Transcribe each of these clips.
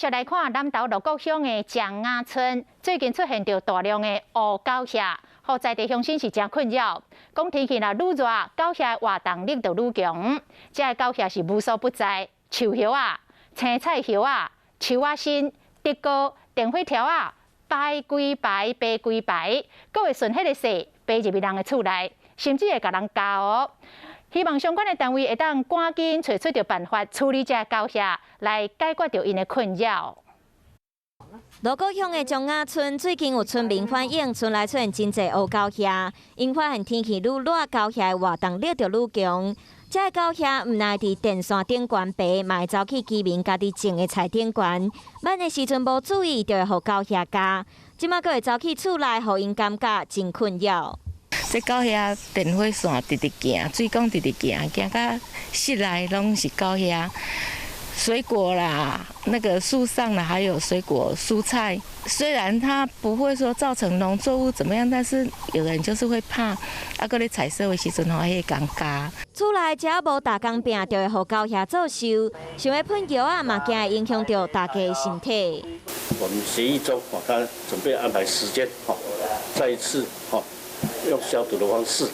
续来看南投鹿谷乡的蒋雅村，最近出现着大量的乌狗虾，互在地乡亲是真困扰。讲天气若愈热，狗虾活动力就愈强。这个狗虾是无所不在，树叶啊、青菜叶啊、树仔身、竹篙、电火条啊，排规排，爬规排，阁会顺迄个势爬入人的厝内，甚至会甲人咬哦。 希望相关的单位会当赶紧找出着办法处理这狗虾，来解决着因的困扰。鹿谷乡的蒋雅村最近有村民反映，村内出现真侪乌狗虾，因发现天气愈热，狗虾的活动力就愈强。这个狗虾毋但伫电线顶悬爬，嘛会走去居民家己种的菜顶悬。晚的时阵无注意，就会互狗虾咬。即马佫会走去厝内，互因感觉真困扰。 这狗遐电火线直直行，水管直直行，行到室内拢是狗遐。水果啦，那个树上啦，还有水果、蔬菜，虽然它不会说造成农作物怎么样，但是有人就是会怕，搁咧采收的时阵吼，迄尴尬。厝内只要无大工病，就会互狗遐作秀，想要喷药啊，嘛惊会影响到大家的身体。我们协议中，他准备安排时间，再一次，用消毒的方式，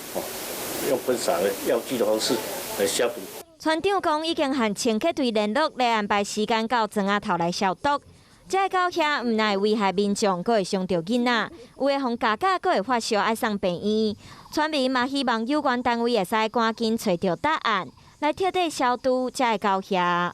用喷洒的药剂的方式来消毒。村长讲已经和清洁队联络，来安排时间到庄仔头来消毒。这个狗遐毋但会危害民众，阁会伤到囡仔，有的互家家，阁会发烧爱送病院。村民嘛希望有关单位会使赶紧找到答案，来彻底消毒这个狗遐。